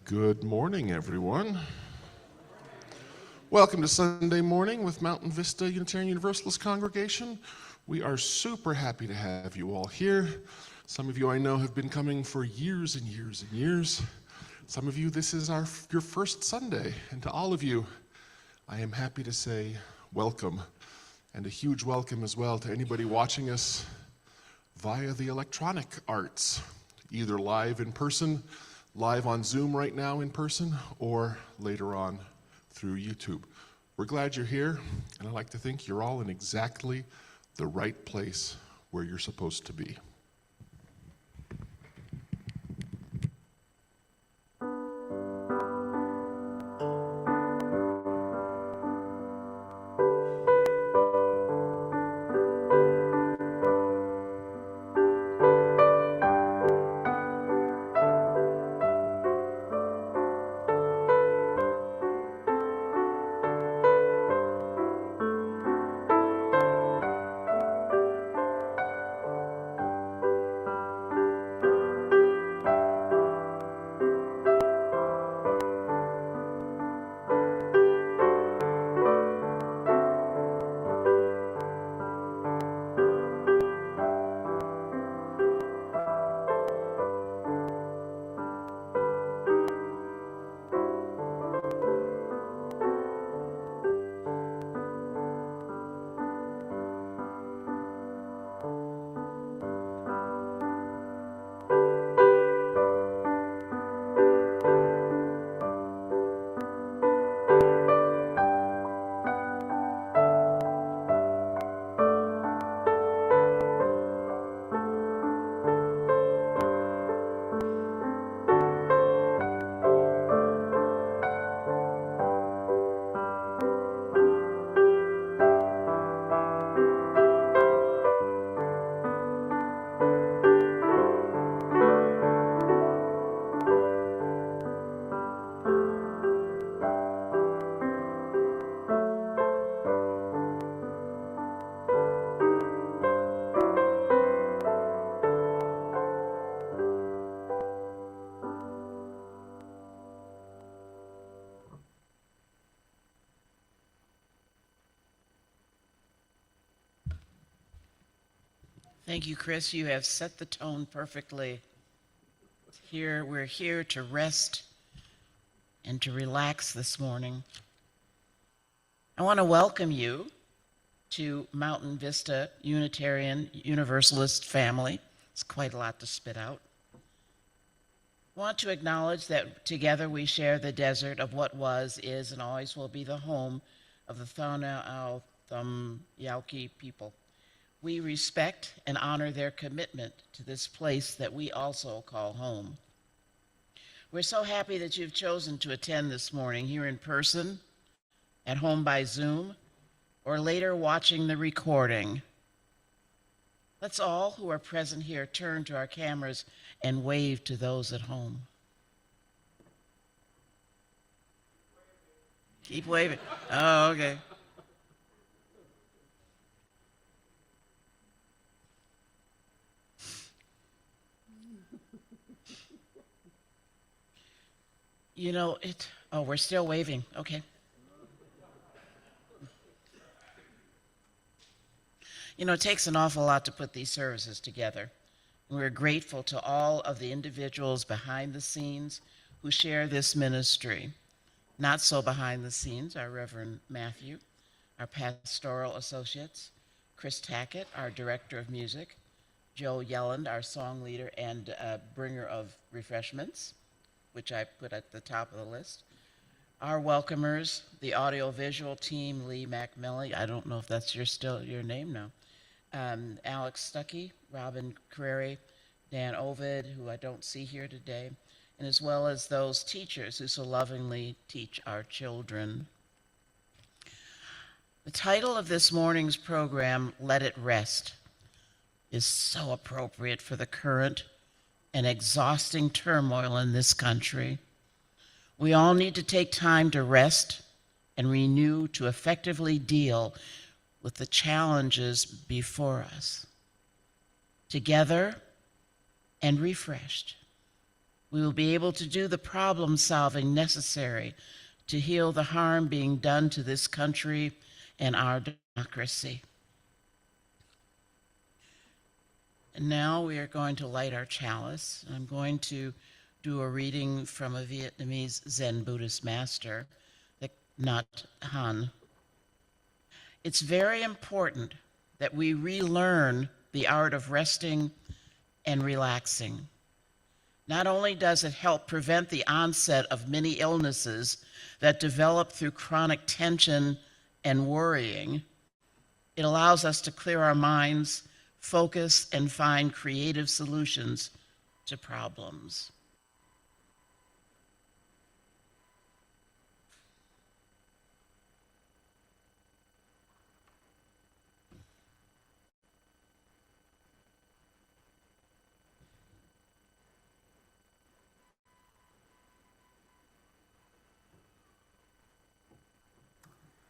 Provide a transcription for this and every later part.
Good morning, everyone. Welcome to Sunday morning with Mountain Vista Unitarian Universalist Congregation. We are super happy to have you all here. Some of you I know have been coming for years and years and years. Some of you, this is your first Sunday. And to all of you, I am happy to say welcome. And a huge welcome as well to anybody watching us via the electronic arts, either live in person, live on Zoom right now in person, or later on through YouTube. We're glad you're here, and I like to think you're all in exactly the right place where you're supposed to be. Thank you, Chris. You have set the tone perfectly. We're here to rest and to relax this morning. I want to welcome you to Mountain Vista Unitarian Universalist family. It's quite a lot to spit out. I want to acknowledge that together we share the desert of what was, is, and always will be the home of the Fallow Yaqui people. We respect and honor their commitment to this place that we also call home. We're so happy that you've chosen to attend this morning here in person, at home by Zoom, or later watching the recording. Let's all who are present here turn to our cameras and wave to those at home. Keep waving. Oh, okay. You know, we're still waving. Okay. You know, it takes an awful lot to put these services together. We're grateful to all of the individuals behind the scenes who share this ministry. Not so behind the scenes, our Reverend Matthew, our pastoral associates, Chris Tackett, our director of music, Joe Yelland, our song leader and bringer of refreshments, which I put at the top of the list. Our welcomers, the audiovisual team, Lee McMillan, I don't know if that's still your name now, Alex Stuckey, Robin Carreri, Dan Ovid, who I don't see here today, and as well as those teachers who so lovingly teach our children. The title of this morning's program, Let It Rest, is so appropriate for the current and exhausting turmoil in this country. We all need to take time to rest and renew to effectively deal with the challenges before us. Together and refreshed, We will be able to do the problem solving necessary to heal the harm being done to this country and our democracy. And now we are going to light our chalice. I'm going to do a reading from a Vietnamese Zen Buddhist master, the Nhat Hanh. It's very important that we relearn the art of resting and relaxing. Not only does it help prevent the onset of many illnesses that develop through chronic tension and worrying, it allows us to clear our minds, focus, and find creative solutions to problems.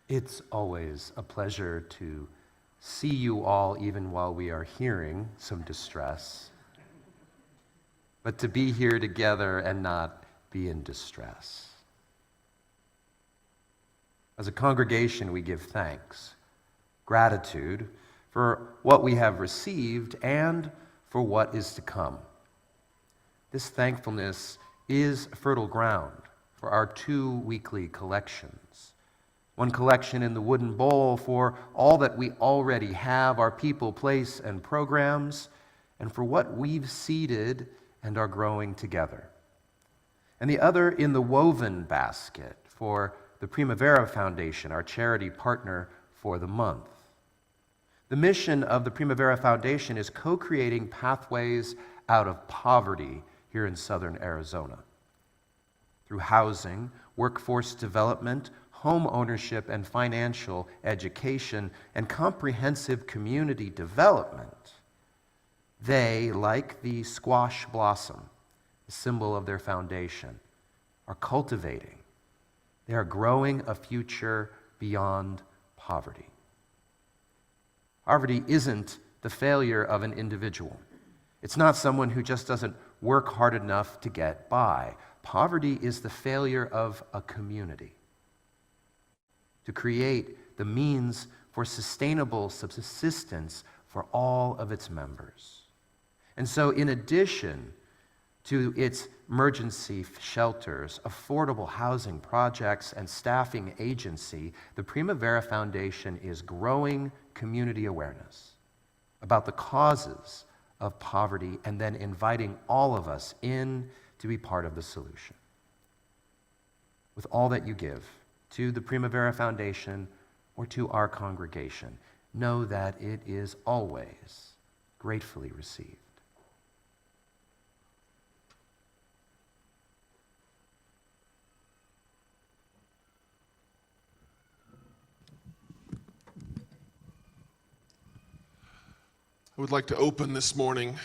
It's always a pleasure to see you all, even while we are hearing some distress, but to be here together and not be in distress. As a congregation, we give thanks, gratitude for what we have received and for what is to come. This thankfulness is fertile ground for our 2 weekly collections. One collection in the wooden bowl for all that we already have, our people, place, and programs, and for what we've seeded and are growing together. And the other in the woven basket for the Primavera Foundation, our charity partner for the month. The mission of the Primavera Foundation is co-creating pathways out of poverty here in southern Arizona. Through housing, workforce development, home ownership, and financial education, and comprehensive community development, they, like the squash blossom, the symbol of their foundation, are cultivating. They are growing a future beyond poverty. Poverty isn't the failure of an individual. It's not someone who just doesn't work hard enough to get by. Poverty is the failure of a community to create the means for sustainable subsistence for all of its members. And so, in addition to its emergency shelters, affordable housing projects, and staffing agency, the Primavera Foundation is growing community awareness about the causes of poverty and then inviting all of us in to be part of the solution. With all that you give to the Primavera Foundation or to our congregation, know that it is always gratefully received. I would like to open this morning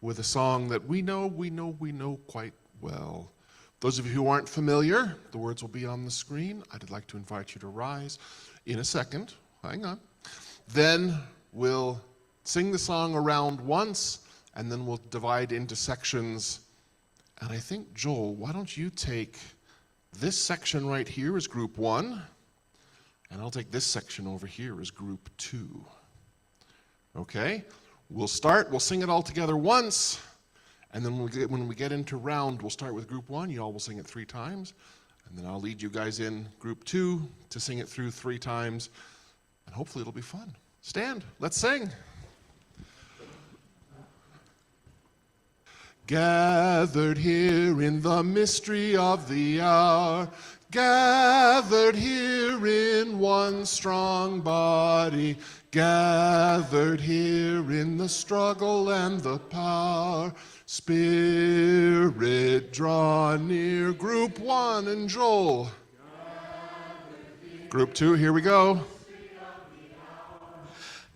with a song that we know quite well. Those of you who aren't familiar, the words will be on the screen. I'd like to invite you to rise in a second. Hang on. Then we'll sing the song around once, and then we'll divide into sections. And I think, Joel, why don't you take this section right here as group 1, and I'll take this section over here as group 2. Okay? We'll start, we'll sing it all together once, and then when we get into round, we'll start with group 1. You all will sing it 3 times, and then I'll lead you guys in group 2 to sing it through 3 times, and hopefully it'll be fun. Stand, let's sing. Gathered here in the mystery of the hour, gathered here in one strong body, gathered here in the struggle and the power. Spirit, draw near. Group 1 and Joel. Group 2, here we go.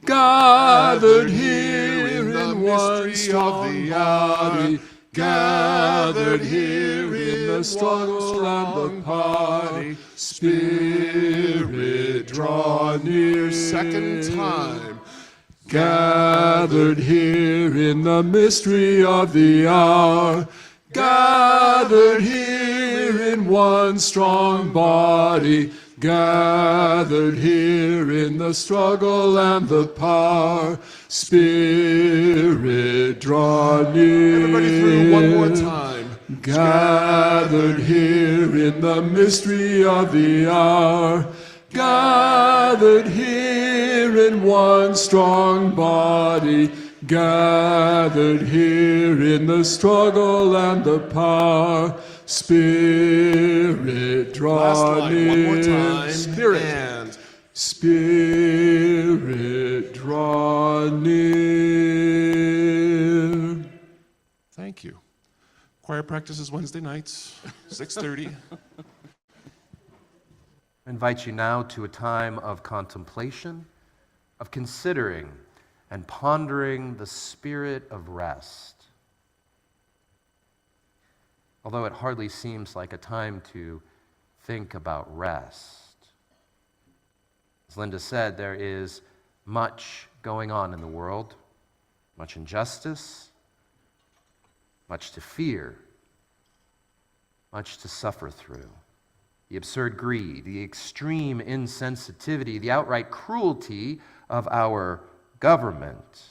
Gathered here in the mystery of the hour, gathered here in the struggle and the party. Spirit, draw near. Second time. Gathered here in the mystery of the hour, gathered here in one strong body, gathered here in the struggle and the power. Spirit, draw near. Everybody through one more time. Gathered here in the mystery of the hour, gathered here in one strong body, gathered here in the struggle and the power. Spirit, draw Last line, near. one more time. Spirit. And Spirit, draw near. thank you. Choir practice is Wednesday nights, 6:30. I invite you now to a time of contemplation, of considering and pondering the spirit of rest. Although it hardly seems like a time to think about rest. As Linda said, there is much going on in the world, much injustice, much to fear, much to suffer through. The absurd greed, the extreme insensitivity, the outright cruelty of our government.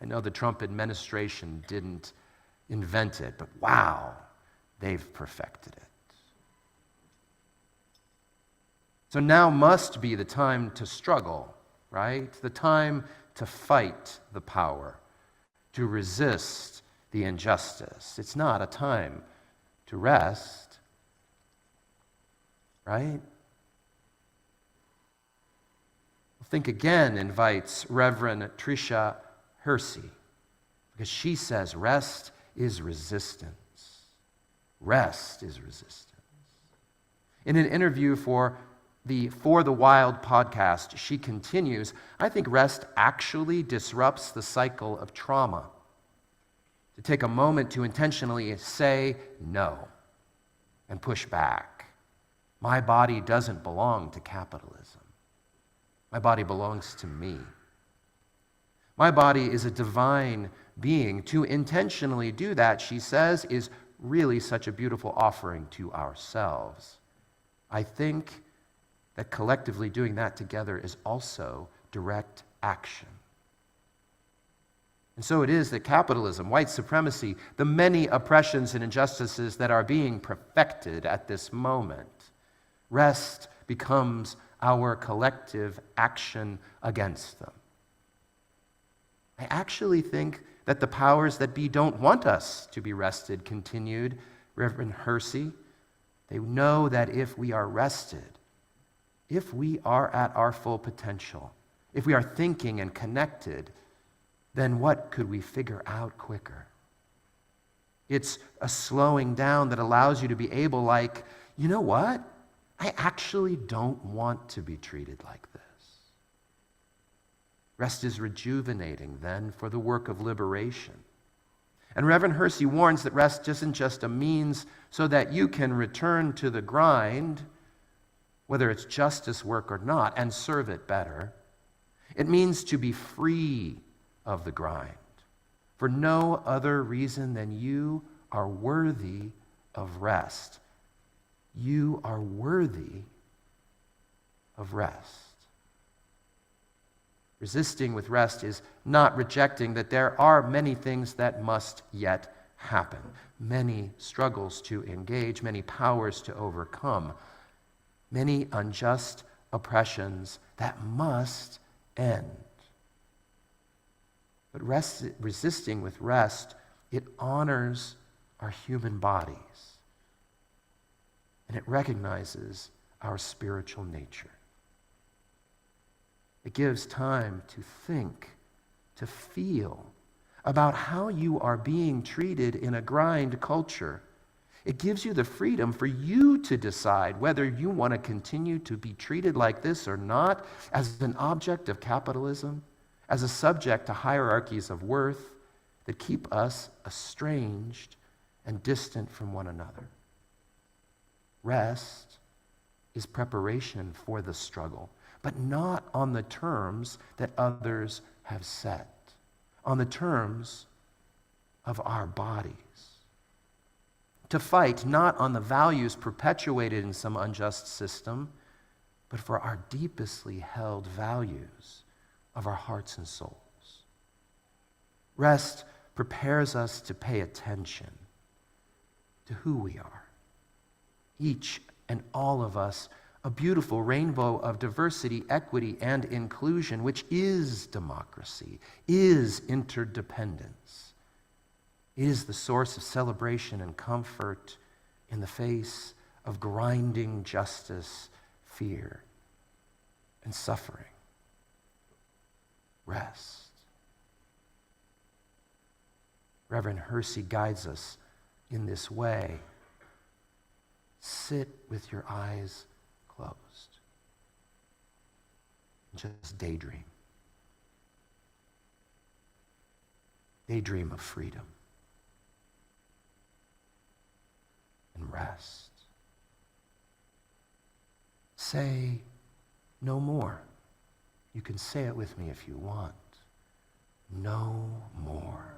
I know the Trump administration didn't invent it, but wow, they've perfected it. So now must be the time to struggle, right? The time to fight the power, to resist the injustice. It's not a time to rest, right? Think Again invites Reverend Tricia Hersey, because she says rest is resistance. Rest is resistance. In an interview for the Wild podcast, she continues, I think rest actually disrupts the cycle of trauma. To take a moment to intentionally say no and push back. My body doesn't belong to capitalism. My body belongs to me. My body is a divine being. To intentionally do that, she says, is really such a beautiful offering to ourselves. I think that collectively doing that together is also direct action. And so it is that capitalism, white supremacy, the many oppressions and injustices that are being perfected at this moment, rest becomes our collective action against them. I actually think that the powers that be don't want us to be rested, continued Reverend Hersey. They know that if we are rested, if we are at our full potential, if we are thinking and connected, then what could we figure out quicker? It's a slowing down that allows you to be able, like, you know what? I actually don't want to be treated like this. Rest is rejuvenating, then, for the work of liberation. And Reverend Hersey warns that rest isn't just a means so that you can return to the grind, whether it's justice work or not, and serve it better. It means to be free of the grind, for no other reason than you are worthy of rest. You are worthy of rest. Resisting with rest is not rejecting that there are many things that must yet happen, many struggles to engage, many powers to overcome, many unjust oppressions that must end. But resisting with rest, it honors our human bodies. And it recognizes our spiritual nature. It gives time to think, to feel about how you are being treated in a grind culture. It gives you the freedom for you to decide whether you want to continue to be treated like this or not, as an object of capitalism, as a subject to hierarchies of worth that keep us estranged and distant from one another. Rest is preparation for the struggle, but not on the terms that others have set, on the terms of our bodies. To fight not on the values perpetuated in some unjust system, but for our deepestly held values of our hearts and souls. Rest prepares us to pay attention to who we are. Each and all of us, a beautiful rainbow of diversity, equity, and inclusion, which is democracy, is interdependence, is the source of celebration and comfort in the face of grinding justice, fear, and suffering. Rest. Reverend Hersey guides us in this way. Sit with your eyes closed. Just daydream. Daydream of freedom and rest. Say no more. You can say it with me if you want. No more.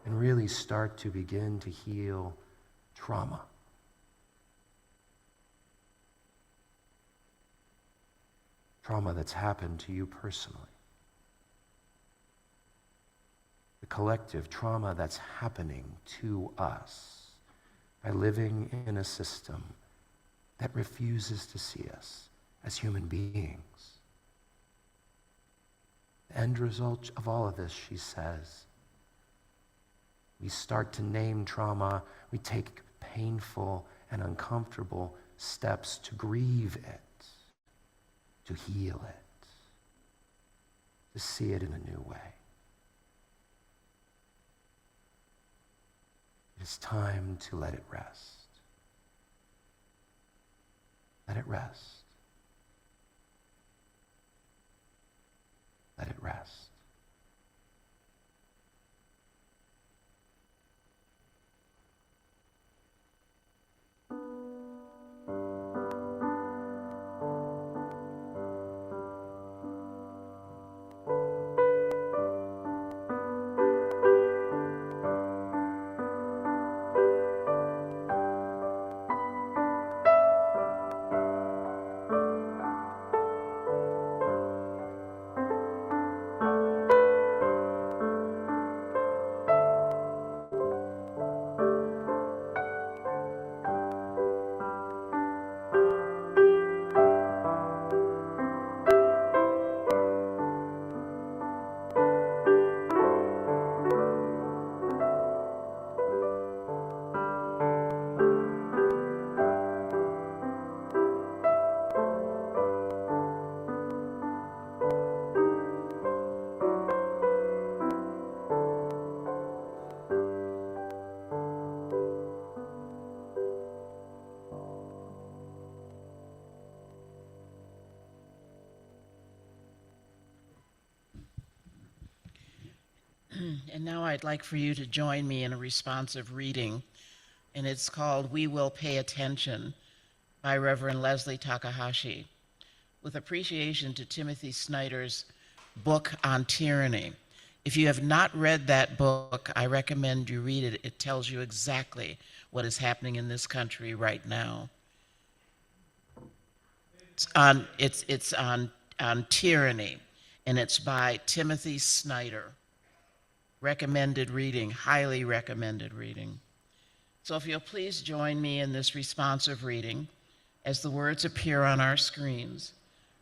And really start to begin to heal trauma. Trauma that's happened to you personally. The collective trauma that's happening to us by living in a system that refuses to see us as human beings. The end result of all of this, she says, we start to name trauma, we take painful and uncomfortable steps to grieve it, to heal it, to see it in a new way. It is time to let it rest. Let it rest. Let it rest. And now I'd like for you to join me in a responsive reading, and it's called We Will Pay Attention by Reverend Leslie Takahashi, with appreciation to Timothy Snyder's book on tyranny. If you have not read that book, I recommend you read it. It tells you exactly what is happening in this country right now. It's on tyranny, and it's by Timothy Snyder. Recommended reading, highly recommended reading. So if you'll please join me in this responsive reading as the words appear on our screens.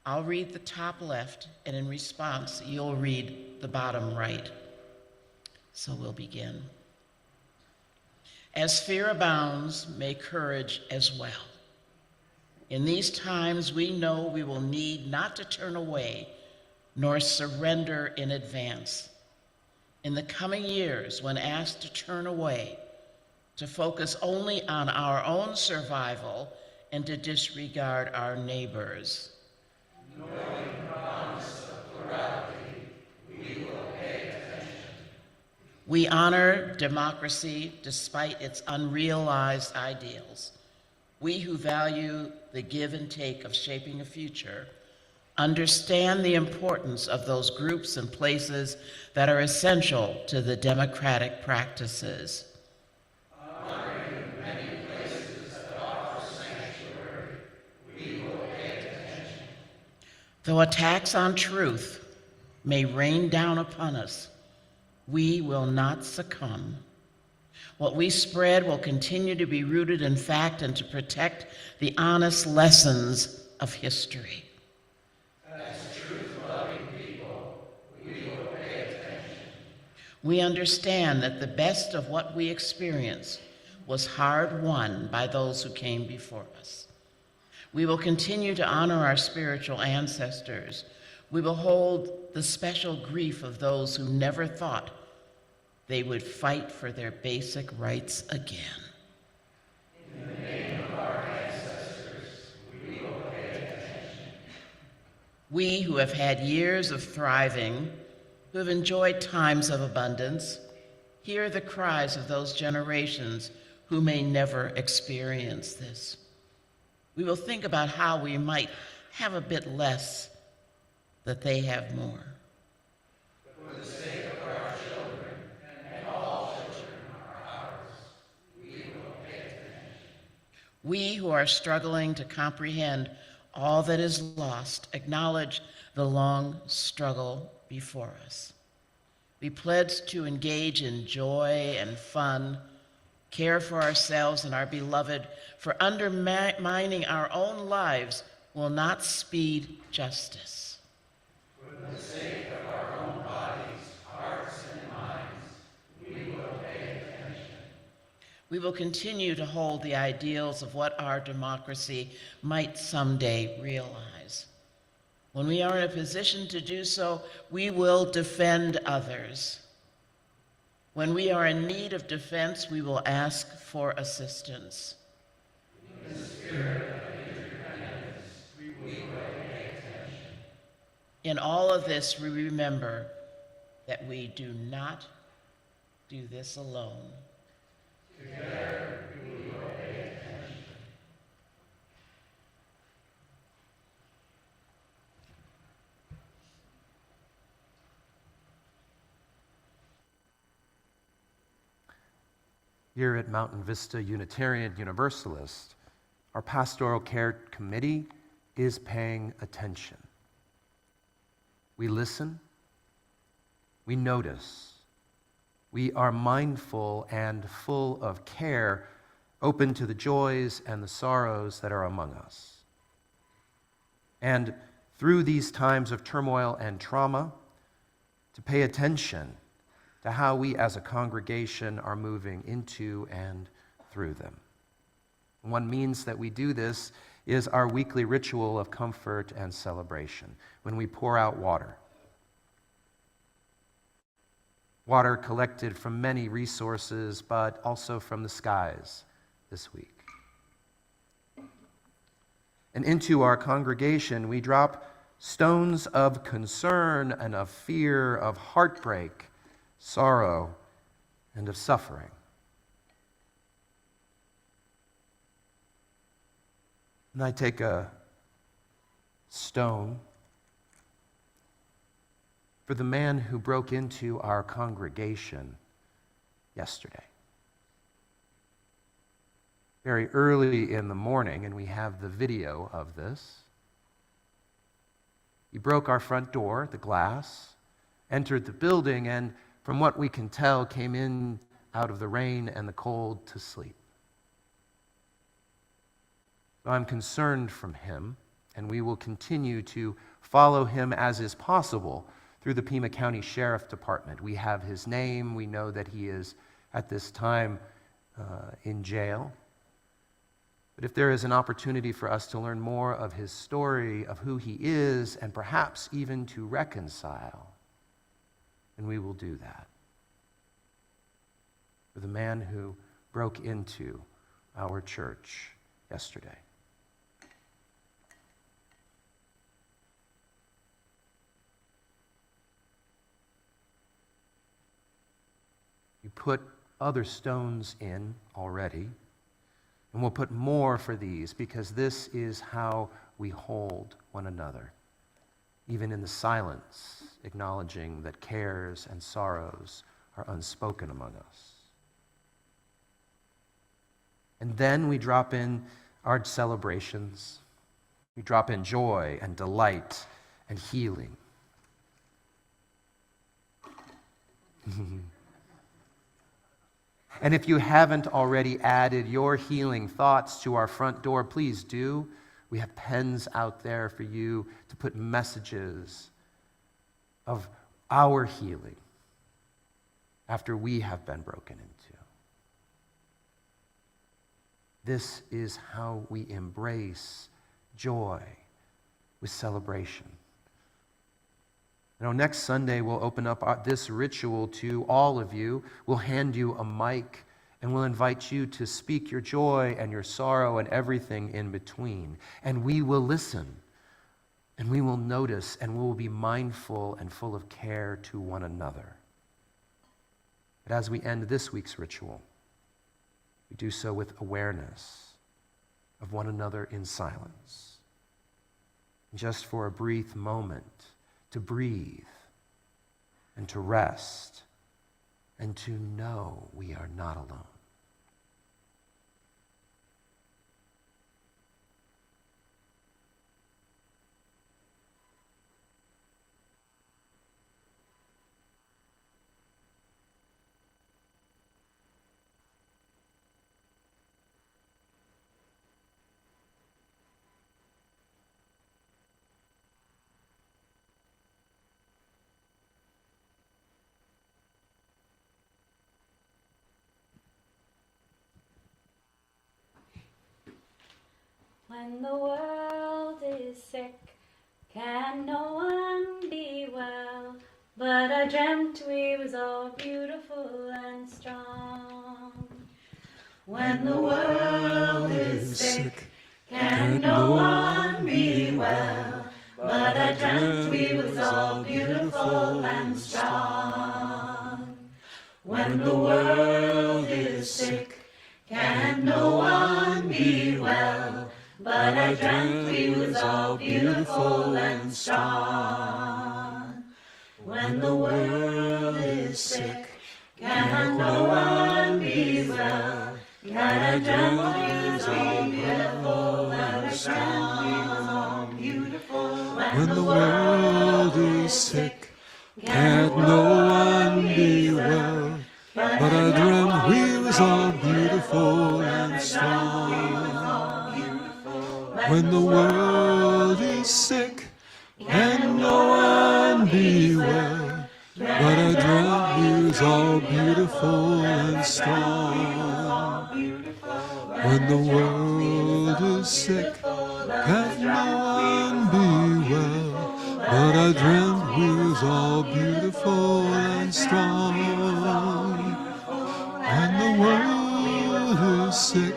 I'll read the top left, and in response, you'll read the bottom right. So we'll begin. As fear abounds, may courage as well. In these times, we know we will need not to turn away nor surrender in advance. In the coming years, when asked to turn away, to focus only on our own survival and to disregard our neighbors. Knowing the promise of plurality, we will pay attention. We honor democracy despite its unrealized ideals. We who value the give and take of shaping a future understand the importance of those groups and places that are essential to the democratic practices. Though attacks on truth may rain down upon us, we will not succumb. What we spread will continue to be rooted in fact and to protect the honest lessons of history. We understand that the best of what we experience was hard won by those who came before us. We will continue to honor our spiritual ancestors. We will hold the special grief of those who never thought they would fight for their basic rights again. In the name of our ancestors, we will pay attention. We who have had years of thriving, who have enjoyed times of abundance, hear the cries of those generations who may never experience this. We will think about how we might have a bit less, that they have more. For the sake of our children, and all children are ours, we will pay attention. We who are struggling to comprehend all that is lost acknowledge the long struggle before us. We pledge to engage in joy and fun, care for ourselves and our beloved, for undermining our own lives will not speed justice. For the sake of our own bodies, hearts, and minds, we will pay attention. We will continue to hold the ideals of what our democracy might someday realize. When we are in a position to do so, we will defend others. When we are in need of defense, we will ask for assistance. In the spirit of interdependence, we will pay attention. In all of this, we remember that we do not do this alone. Together, we will pay attention. Here at Mountain Vista Unitarian Universalist, our pastoral care committee is paying attention. We listen, we notice, we are mindful and full of care, open to the joys and the sorrows that are among us. And through these times of turmoil and trauma, to pay attention to how we as a congregation are moving into and through them. One means that we do this is our weekly ritual of comfort and celebration, when we pour out water. Water collected from many resources, but also from the skies this week. And into our congregation, we drop stones of concern and of fear, of heartbreak, sorrow, and of suffering. And I take a stone for the man who broke into our congregation yesterday. Very early in the morning, and we have the video of this, he broke our front door, the glass, entered the building, and from what we can tell, came in out of the rain and the cold to sleep. So I'm concerned for him, and we will continue to follow him as is possible through the Pima County Sheriff Department. We have his name. We know that he is at this time in jail. But if there is an opportunity for us to learn more of his story, of who he is, and perhaps even to reconcile, then we will do that. For the man who broke into our church yesterday. You put other stones in already, and we'll put more for these, because this is how we hold one another. even in the silence, acknowledging that cares and sorrows are unspoken among us. And then we drop in our celebrations. We drop in joy and delight and healing. And if you haven't already added your healing thoughts to our front door, please do. We have pens out there for you to put messages of our healing after we have been broken into. This is how we embrace joy with celebration. Next Sunday, we'll open up this ritual to all of you. We'll hand you a mic, and we'll invite you to speak your joy and your sorrow and everything in between. And we will listen, and we will notice, and we will be mindful and full of care to one another. But as we end this week's ritual, we do so with awareness of one another in silence. Just for a brief moment, to breathe and to rest and to know we are not alone. When the world is sick, can no one be well? But I dreamt we was all beautiful and strong. When the world is sick, can no one be well? But I dreamt we was all beautiful and strong. When the world is sick, can no one be well? But I dreamt we was all beautiful and strong. When the world is sick, can no one be well? But I dreamt we was all beautiful and strong. When the world is sick, can't no one be well? But I dreamt we was all beautiful and strong. When the world is sick, can no one be well? But I dreamt we was all beautiful and strong. When the world is sick, can no one be well? But I dreamt we was all beautiful and strong. When the world is sick,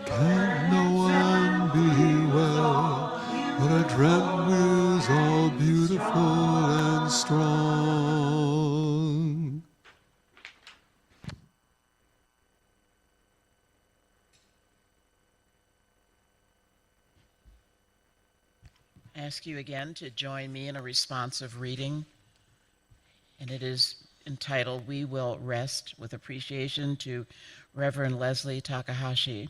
can no one be well? But I dreamt we was all beautiful and strong. I ask you again to join me in a responsive reading, and it is entitled, We Will Rest, with appreciation to Reverend Leslie Takahashi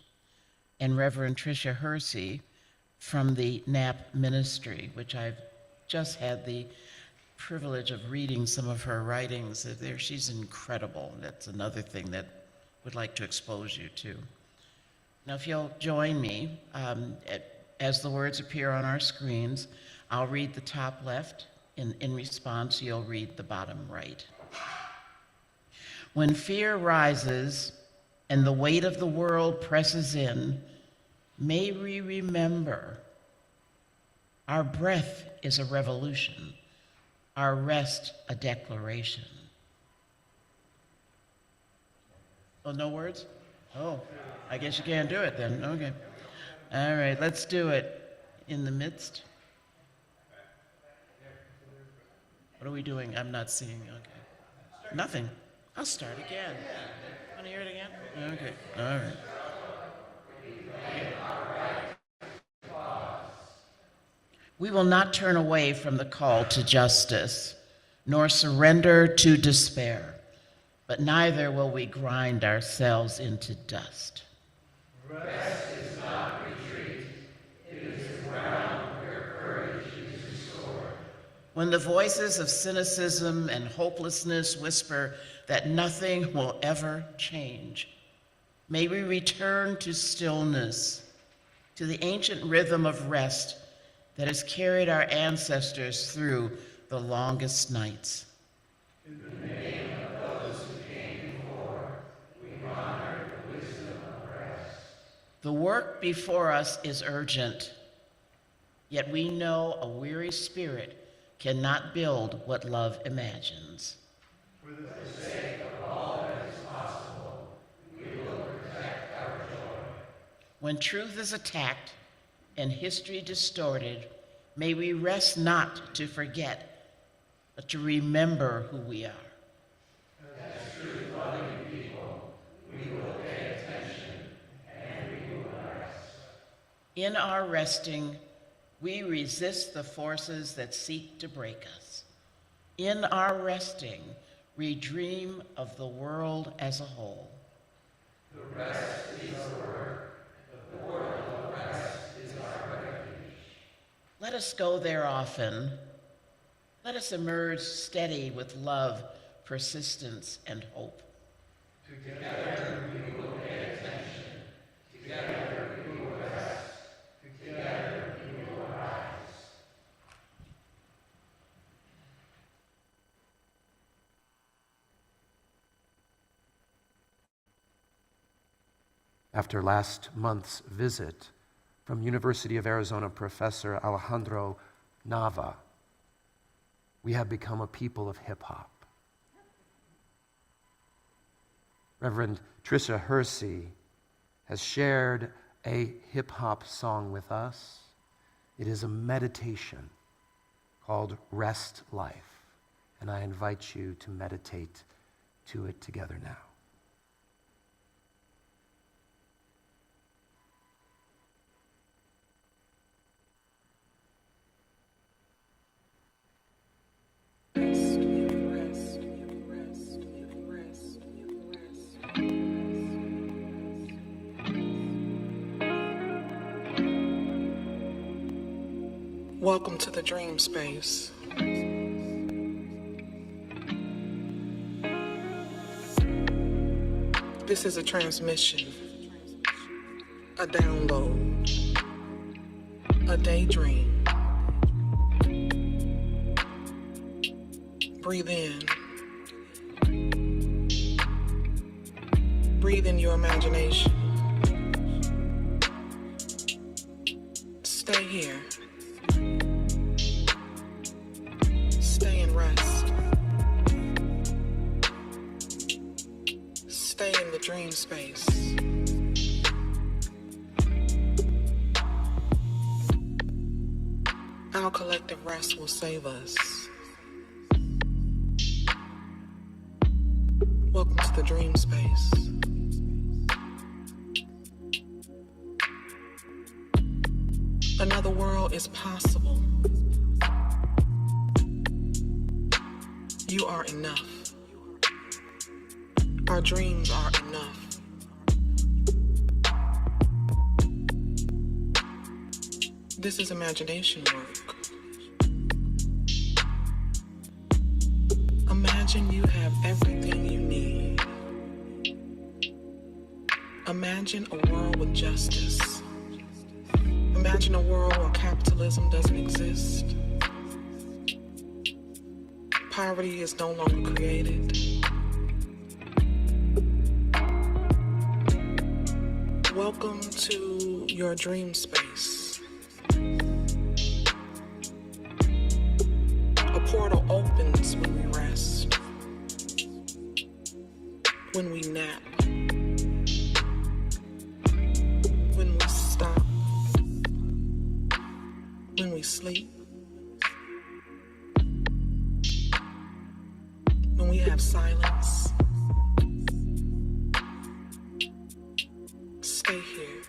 and Reverend Tricia Hersey from the NAP Ministry, which I've just had the privilege of reading some of her writings. She's incredible. That's another thing that I would like to expose you to. Now, if you'll join me, as the words appear on our screens, I'll read the top left. In response, you'll read the bottom right. When fear rises and the weight of the world presses in, may we remember our breath is a revolution, our rest a declaration. Oh, no words? Oh, I guess you can't do it then. Okay. All right, let's do it. In the midst. What are we doing? I'm not seeing. Okay. Nothing. I'll start again. Want to hear it again? Okay. All right. We will not turn away from the call to justice, nor surrender to despair, but neither will we grind ourselves into dust. When the voices of cynicism and hopelessness whisper that nothing will ever change, may we return to stillness, to the ancient rhythm of rest that has carried our ancestors through the longest nights. The work before us is urgent, yet we know a weary spirit cannot build what love imagines. When truth is attacked and history distorted, may we rest not to forget, but to remember who we are. In our resting, we resist the forces that seek to break us. In our resting, we dream of the world as a whole. Let us go there often. Let us emerge steady with love, persistence, and hope. After last month's visit from University of Arizona professor Alejandro Nava, we have become a people of hip-hop. Reverend Trisha Hersey has shared a hip-hop song with us. It is a meditation called Rest Life, and I invite you to meditate to it together now. Welcome to the dream space. This is a transmission, a download, a daydream. Breathe in. Breathe in your imagination. Stay here. Stay and rest. Stay in the dream space. Our collective rest will save us. Welcome to the dream space. Another world is possible. You are enough. Our dreams are enough. This is imagination work. Imagine you have everything you need. Imagine a world with justice. Imagine a world where capitalism doesn't exist. Poverty is no longer created. Welcome to your dream space. A portal opens when we rest, when we nap, when we stop, when we sleep, when we have silence. Stay here.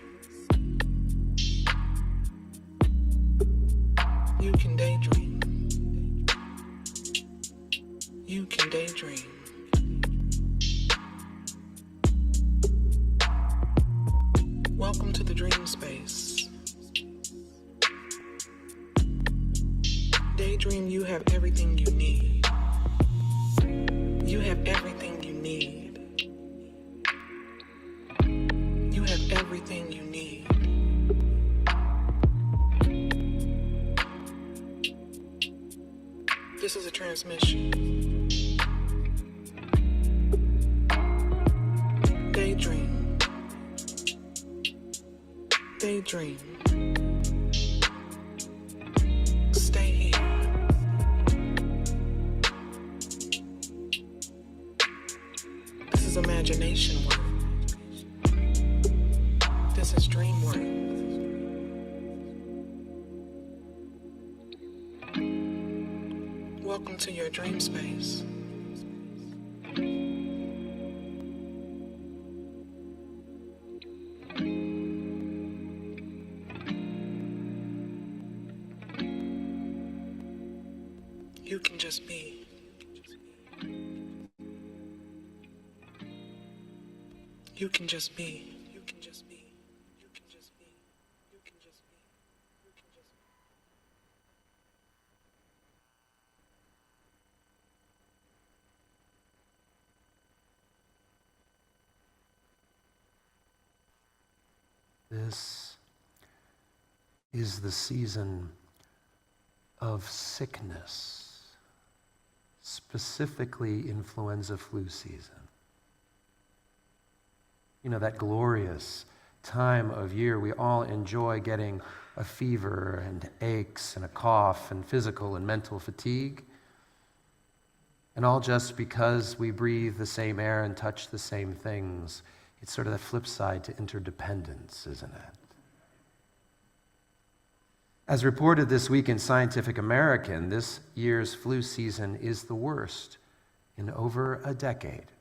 dream space. Daydream, you have everything you need. You have everything you need. You have everything you need. This is a transmission. Daydream. Daydream. Stay here. This is imagination work. This is dream work. Welcome to your dream space. You can just be. You can just be. You can just be. You can just be. You can just be. You can just be. This is the season of sickness, specifically influenza flu season. You know, that glorious time of year we all enjoy getting a fever and aches and a cough and physical and mental fatigue. And all just because we breathe the same air and touch the same things. It's sort of the flip side to interdependence, isn't it? As reported this week in Scientific American, this year's flu season is the worst in over a decade.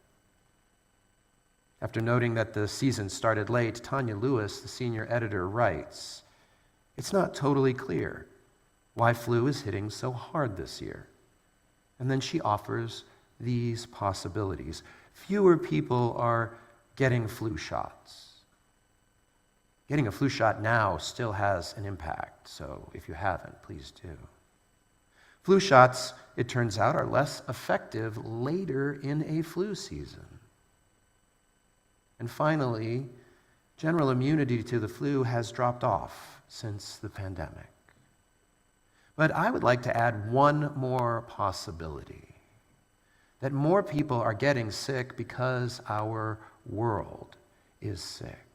After noting that the season started late, Tanya Lewis, the senior editor, writes, "It's not totally clear why flu is hitting so hard this year." And then she offers these possibilities. Fewer people are getting flu shots. Getting a flu shot now still has an impact, so if you haven't, please do. Flu shots, it turns out, are less effective later in a flu season. And finally, general immunity to the flu has dropped off since the pandemic. But I would like to add one more possibility, that more people are getting sick because our world is sick.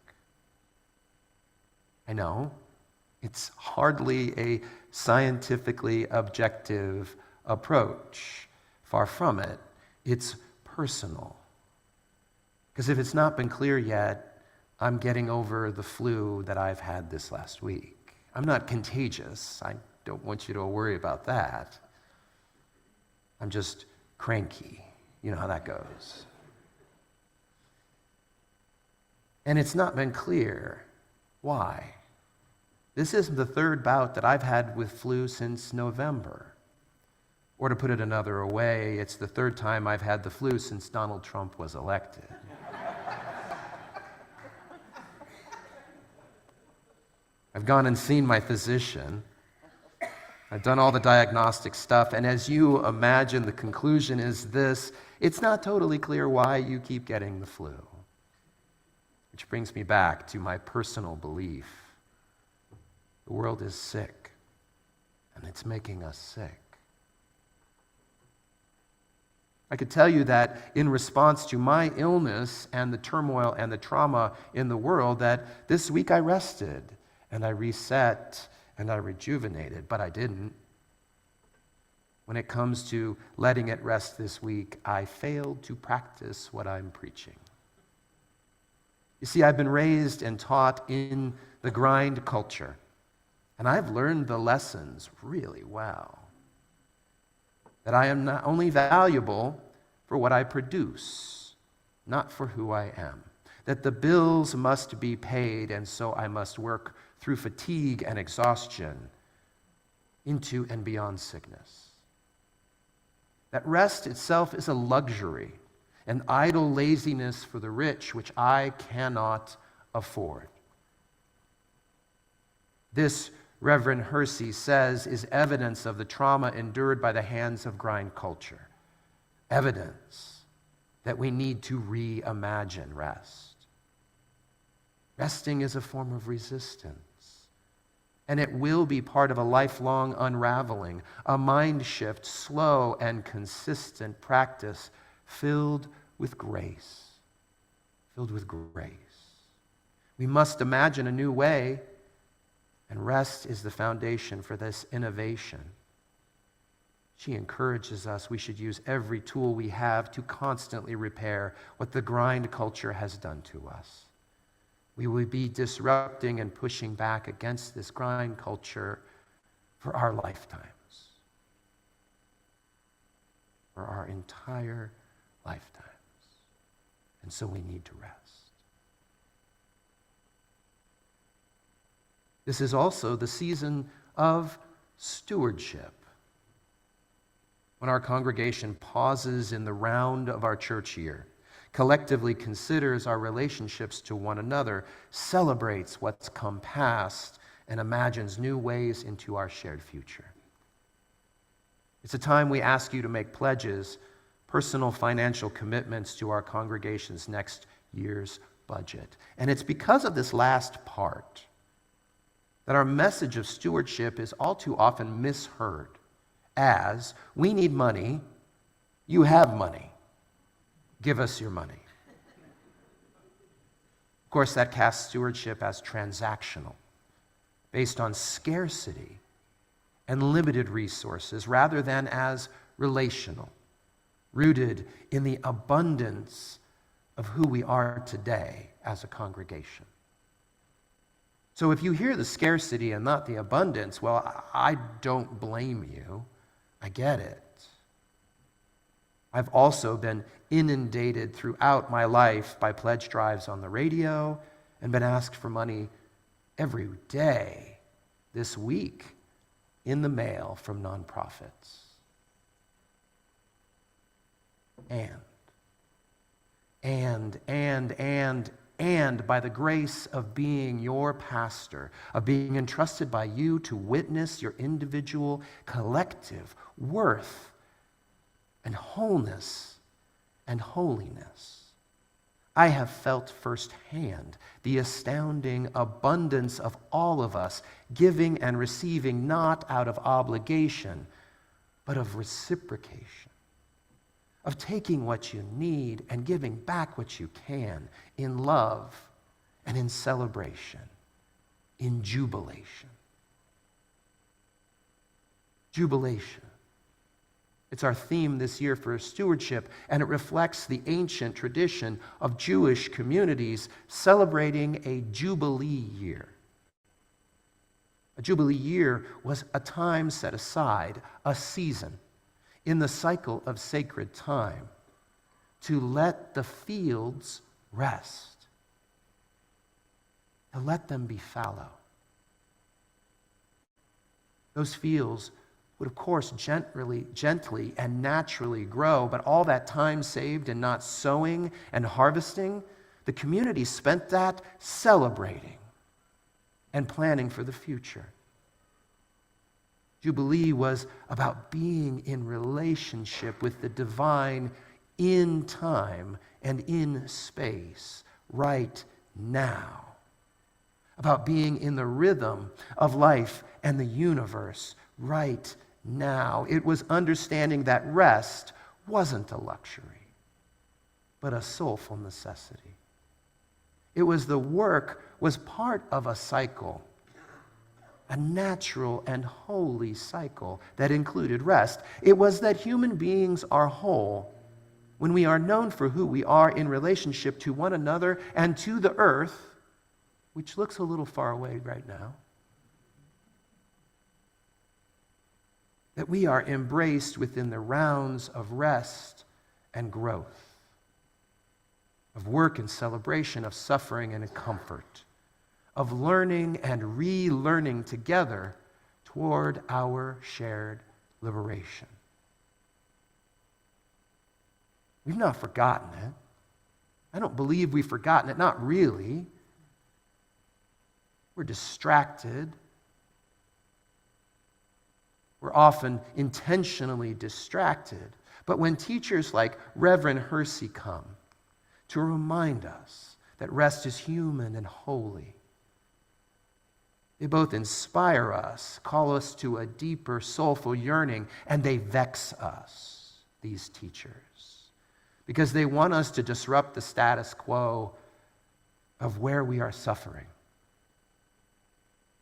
I know, it's hardly a scientifically objective approach. Far from it. It's personal. Because if it's not been clear yet, I'm getting over the flu that I've had this last week. I'm not contagious. I don't want you to worry about that. I'm just cranky. You know how that goes. And it's not been clear why. This isn't the third bout that I've had with flu since November. Or to put it another way, it's the third time I've had the flu since Donald Trump was elected. I've gone and seen my physician. I've done all the diagnostic stuff, and as you imagine, the conclusion is this: it's not totally clear why you keep getting the flu. Which brings me back to my personal belief. The world is sick, and it's making us sick. I could tell you that in response to my illness and the turmoil and the trauma in the world, that this week I rested, and I reset, and I rejuvenated, but I didn't. When it comes to letting it rest this week, I failed to practice what I'm preaching. You see, I've been raised and taught in the grind culture, and I've learned the lessons really well. That I am not only valuable for what I produce, not for who I am. That the bills must be paid, and so I must work through fatigue and exhaustion into and beyond sickness. That rest itself is a luxury, an idle laziness for the rich, which I cannot afford. This, Reverend Hersey says, is evidence of the trauma endured by the hands of grind culture. Evidence that we need to reimagine rest. Resting is a form of resistance, and it will be part of a lifelong unraveling, a mind shift, slow and consistent practice filled with grace. Filled with grace. We must imagine a new way, and rest is the foundation for this innovation. She encourages us we should use every tool we have to constantly repair what the grind culture has done to us. We will be disrupting and pushing back against this grind culture for our lifetimes. For our entire lifetimes. And so we need to rest. This is also the season of stewardship. When our congregation pauses in the round of our church year, collectively considers our relationships to one another, celebrates what's come past, and imagines new ways into our shared future. It's a time we ask you to make pledges, personal financial commitments to our congregation's next year's budget. And it's because of this last part that our message of stewardship is all too often misheard as, we need money, you have money, give us your money. Of course, that casts stewardship as transactional, based on scarcity and limited resources, rather than as relational, rooted in the abundance of who we are today as a congregation. So if you hear the scarcity and not the abundance, well, I don't blame you. I get it. I've also been inundated throughout my life by pledge drives on the radio and been asked for money every day this week in the mail from nonprofits. And by the grace of being your pastor, of being entrusted by you to witness your individual, collective worth and wholeness and holiness, I have felt firsthand the astounding abundance of all of us giving and receiving not out of obligation, but of reciprocation. Of taking what you need and giving back what you can in love and in celebration, in jubilation. Jubilation. It's our theme this year for stewardship, and it reflects the ancient tradition of Jewish communities celebrating a Jubilee year. A Jubilee year was a time set aside, a season, in the cycle of sacred time, to let the fields rest, to let them be fallow. Those fields would, of course, gently and naturally grow, but all that time saved in not sowing and harvesting, the community spent that celebrating and planning for the future. Jubilee was about being in relationship with the divine in time and in space, right now. About being in the rhythm of life and the universe, right now. It was understanding that rest wasn't a luxury, but a soulful necessity. It was the work was part of a cycle, a natural and holy cycle that included rest. It was that human beings are whole when we are known for who we are in relationship to one another and to the earth, which looks a little far away right now. That we are embraced within the rounds of rest and growth, of work and celebration, of suffering and comfort, of learning and relearning together toward our shared liberation. We've not forgotten it. I don't believe we've forgotten it, not really. We're distracted We're often intentionally distracted. But when teachers like Reverend Hersey come to remind us that rest is human and holy, they both inspire us, call us to a deeper soulful yearning, and they vex us, these teachers, because they want us to disrupt the status quo of where we are suffering.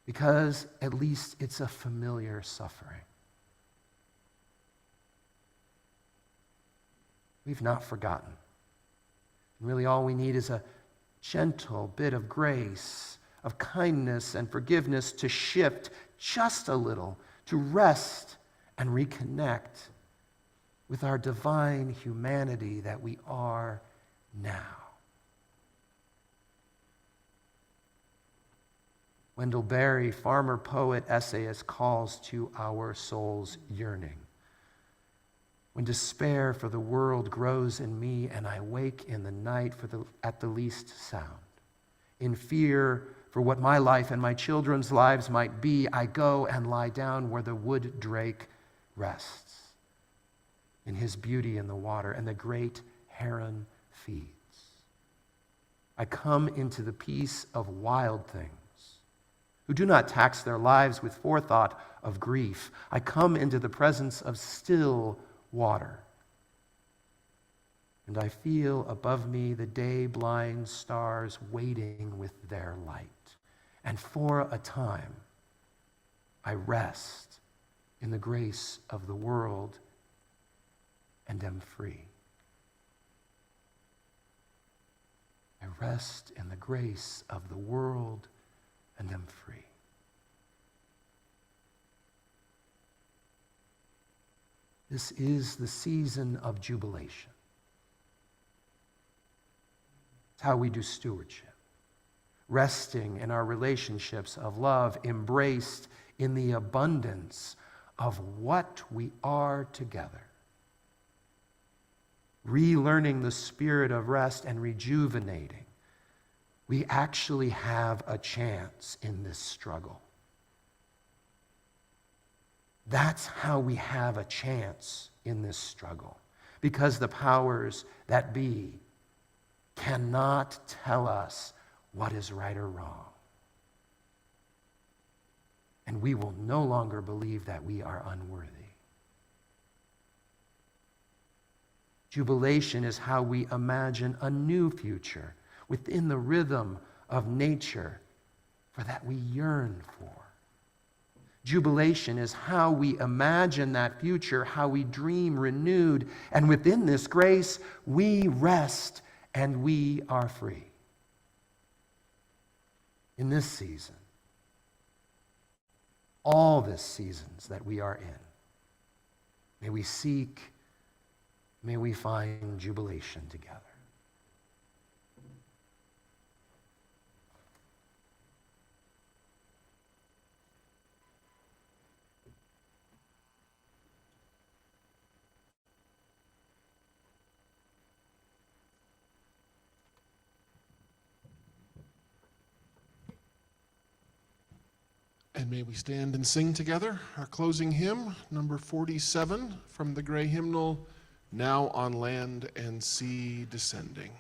Because at least it's a familiar suffering. We've not forgotten. And really all we need is a gentle bit of grace, of kindness and forgiveness to shift just a little, to rest and reconnect with our divine humanity that we are now. Wendell Berry, farmer, poet, essayist, calls to our soul's yearning. When despair for the world grows in me and I wake in the night at the least sound, in fear for what my life and my children's lives might be, I go and lie down where the wood drake rests, in his beauty in the water, and the great heron feeds. I come into the peace of wild things, who do not tax their lives with forethought of grief. I come into the presence of still water, and I feel above me the day-blind stars waiting with their light. And for a time, I rest in the grace of the world and am free. I rest in the grace of the world and am free. This is the season of jubilation. It's how we do stewardship. Resting in our relationships of love, embraced in the abundance of what we are together. Relearning the spirit of rest and rejuvenating. We actually have a chance in this struggle. That's how we have a chance in this struggle. Because the powers that be cannot tell us what is right or wrong. And we will no longer believe that we are unworthy. Jubilation is how we imagine a new future within the rhythm of nature for that we yearn for. Jubilation is how we imagine that future, how we dream renewed, and within this grace, we rest and we are free. In this season, all the seasons that we are in, may we seek, may we find jubilation together. And may we stand and sing together our closing hymn, number 47, from the gray hymnal, Now on Land and Sea Descending.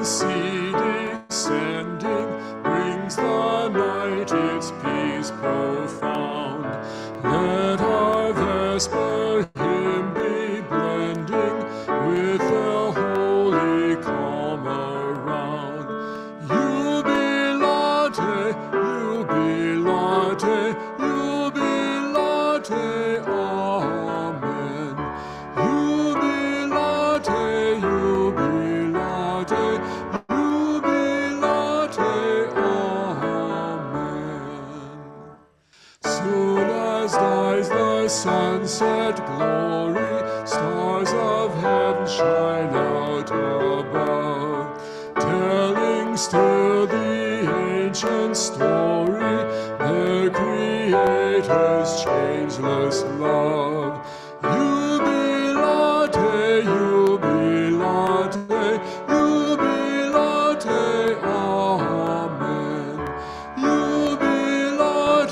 Sea descending brings the night its peace profound. Let our vesper hymn be blending with the holy calm around. Jubilate, jubilate, jubilate, amen. Jubilate, jubilate, sunset glory, stars of heaven ancient story, their Creator's changeless love. Jubilate, jubilate, jubilate, amen. Jubilate,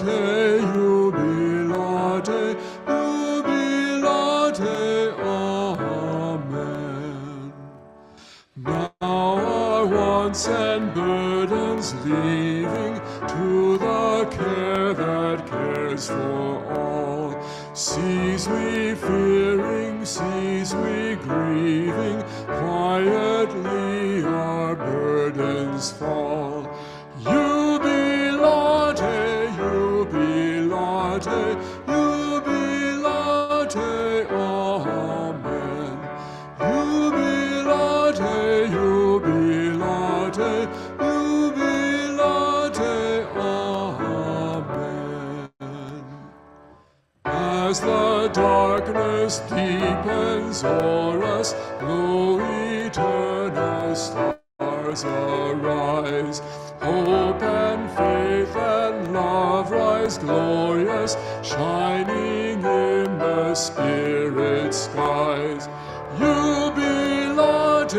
jubilate, jubilate, amen. Now our wants and burdens leaving, to the care that cares for all. Cease we fearing, cease we grieving, quietly our burdens fall. Jubilate, jubilate, jubilate, amen. Jubilate, jubilate, jubilate, amen. As the darkness deepens o'er us, lo, eternal stars arise. Hope and faith and love rise glorious, shining in the Spirit's skies. Jubilate,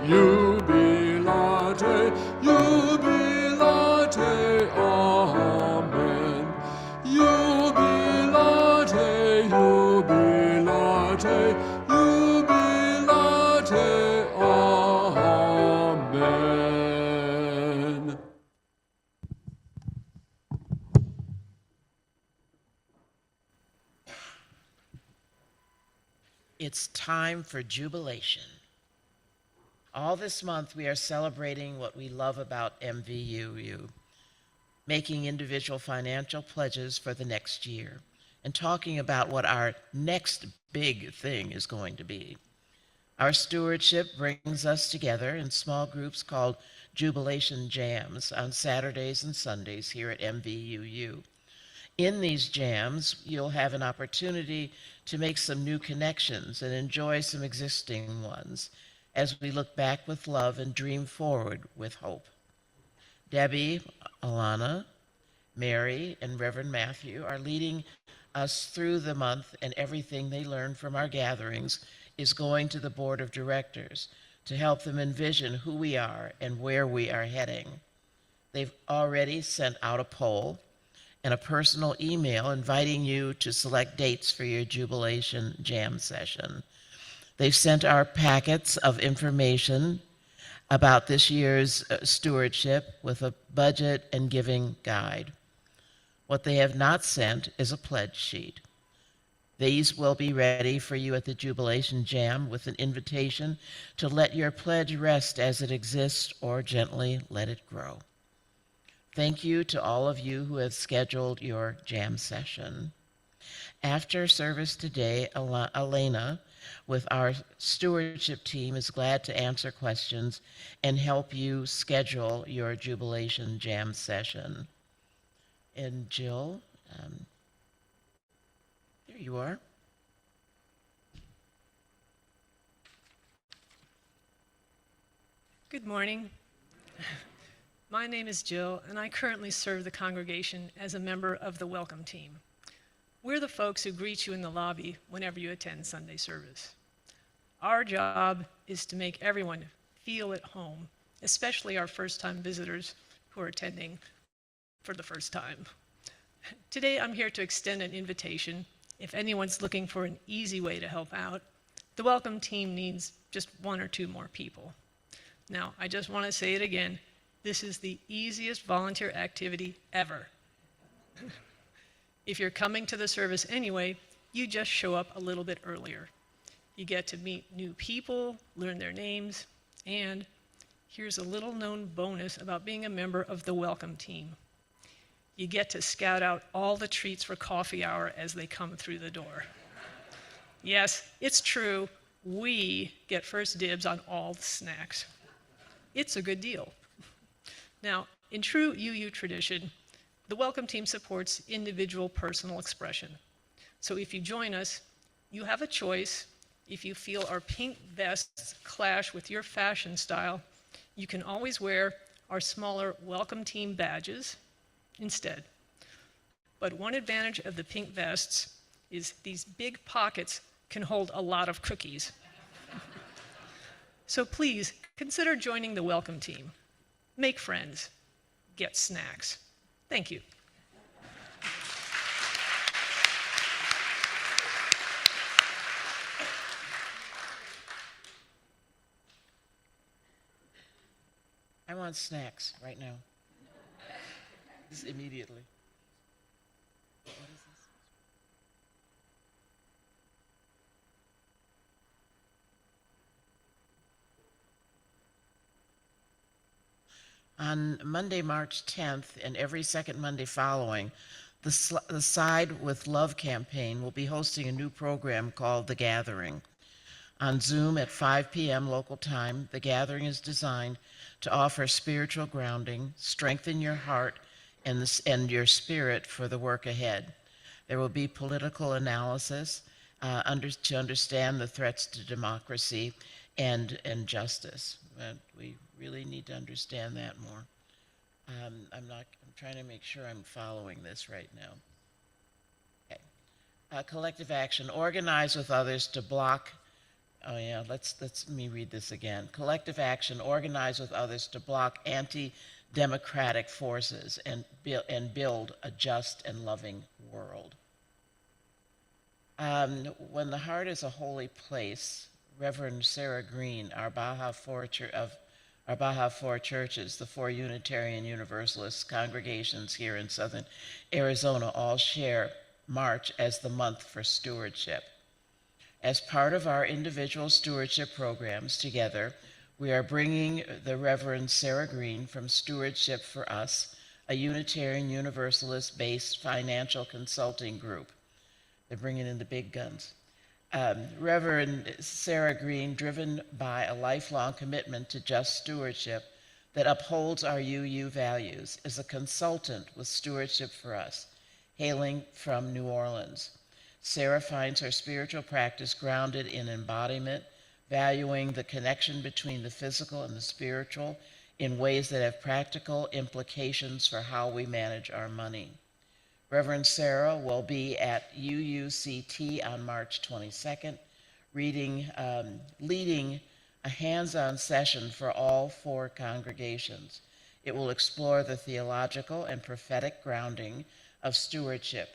jubilate, jubilate, amen. Jubilate, jubilate, jubilate, amen. It's time for jubilation. All this month, we are celebrating what we love about MVUU, making individual financial pledges for the next year, and talking about what our next big thing is going to be. Our stewardship brings us together in small groups called Jubilation Jams on Saturdays and Sundays here at MVUU. In these jams, you'll have an opportunity to make some new connections and enjoy some existing ones as we look back with love and dream forward with hope. Debbie, Alana, Mary, and Reverend Matthew are leading us through the month, and everything they learn from our gatherings is going to the board of directors to help them envision who we are and where we are heading. They've already sent out a poll and a personal email inviting you to select dates for your Jubilation Jam session. They've sent our packets of information about this year's stewardship with a budget and giving guide. What they have not sent is a pledge sheet. These will be ready for you at the Jubilation Jam with an invitation to let your pledge rest as it exists or gently let it grow. Thank you to all of you who have scheduled your jam session. After service today, Elena, with our stewardship team, is glad to answer questions and help you schedule your Jubilation Jam session. And Jill, there you are. Good morning. My name is Jill, and I currently serve the congregation as a member of the welcome team. We're the folks who greet you in the lobby whenever you attend Sunday service. Our job is to make everyone feel at home, especially our first-time visitors who are attending for the first time. Today, I'm here to extend an invitation. If anyone's looking for an easy way to help out, the welcome team needs just 1 or 2 more people. Now, I just want to say it again. This is the easiest volunteer activity ever. If you're coming to the service anyway, you just show up a little bit earlier. You get to meet new people, learn their names, and here's a little known bonus about being a member of the welcome team. You get to scout out all the treats for coffee hour as they come through the door. Yes, it's true, we get first dibs on all the snacks. It's a good deal. Now, in true UU tradition, the welcome team supports individual personal expression. So if you join us, you have a choice. If you feel our pink vests clash with your fashion style, you can always wear our smaller welcome team badges instead. But one advantage of the pink vests is these big pockets can hold a lot of cookies. So please consider joining the welcome team. Make friends, get snacks. Thank you. I want snacks right now. Just immediately. What is this? On Monday, March 10th, and every second Monday following, the Side with Love campaign will be hosting a new program called The Gathering. On Zoom at 5 p.m. local time, The Gathering is designed to offer spiritual grounding, strengthen your heart and your spirit for the work ahead. There will be political analysis to understand the threats to democracy and justice. We really need to understand that more. I'm trying to make sure I'm following this right now. Okay. Collective action, organize with others to block. Oh yeah, let me read this again. Collective action, organize with others to block anti-democratic forces and build a just and loving world. When the heart is a holy place, Reverend Sarah Green, our Baja Four churches, the four Unitarian Universalist congregations here in southern Arizona, all share March as the month for stewardship. As part of our individual stewardship programs together, we are bringing the Reverend Sarah Green from Stewardship for Us, a Unitarian Universalist-based financial consulting group. They're bringing in the big guns. Reverend Sarah Green, driven by a lifelong commitment to just stewardship that upholds our UU values, is a consultant with Stewardship for Us, hailing from New Orleans. Sarah finds her spiritual practice grounded in embodiment, valuing the connection between the physical and the spiritual in ways that have practical implications for how we manage our money. Reverend Sarah will be at UUCT on March 22nd, leading a hands-on session for all four congregations. It will explore the theological and prophetic grounding of stewardship,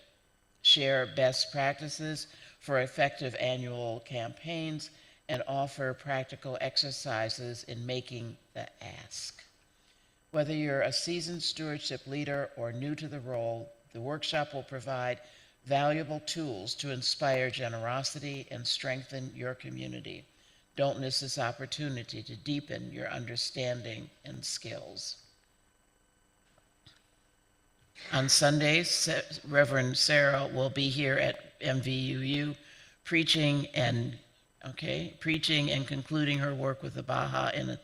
share best practices for effective annual campaigns, and offer practical exercises in making the ask. Whether you're a seasoned stewardship leader or new to the role, the workshop will provide valuable tools to inspire generosity and strengthen your community. Don't miss this opportunity to deepen your understanding and skills. On Sundays, Reverend Sarah will be here at MVUU preaching and concluding her work with the Baja in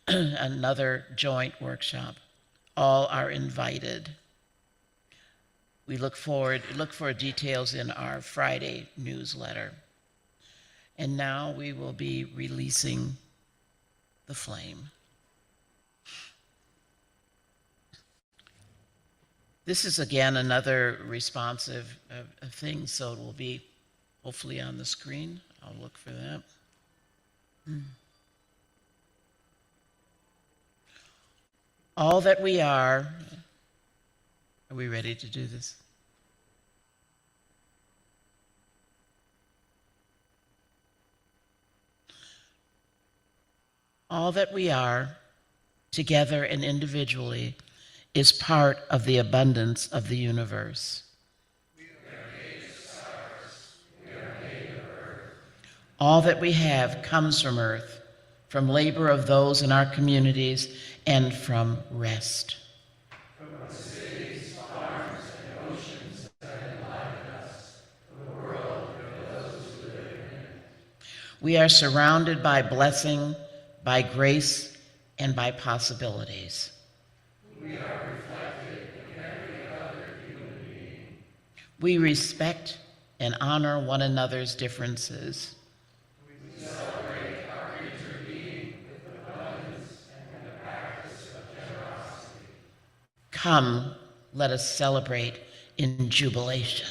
another joint workshop. All are invited. We look for details in our Friday newsletter. And now we will be releasing the flame. This is again another responsive thing, so it will be hopefully on the screen. I'll look for that. All that we are we ready to do this? All that we are, together and individually, is part of the abundance of the universe. We are made of stars. We are made of earth. All that we have comes from earth, from labor of those in our communities, and from rest. From the cities, farms, and oceans that enliven us, the world and those who live in it. We are surrounded by blessing, by grace, and by possibilities. We are reflected in every other human being. We respect and honor one another's differences. We celebrate our interbeing with abundance and the practice of generosity. Come, let us celebrate in jubilation.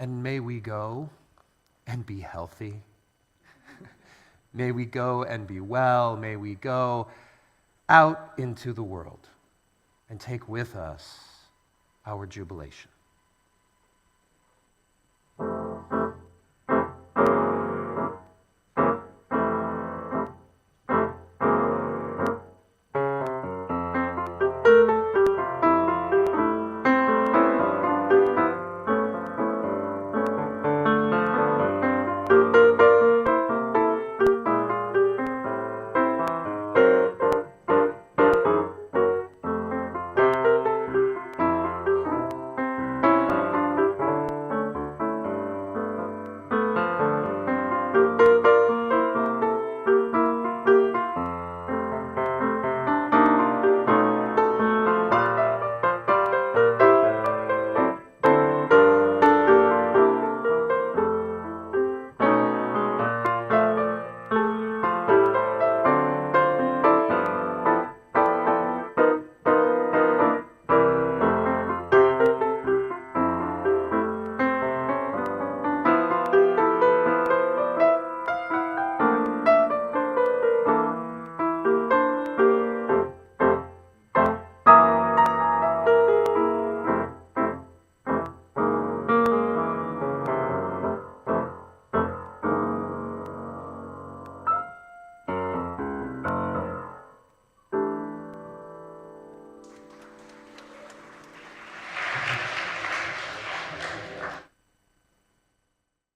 And may we go and be healthy. May we go and be well. May we go out into the world and take with us our jubilation.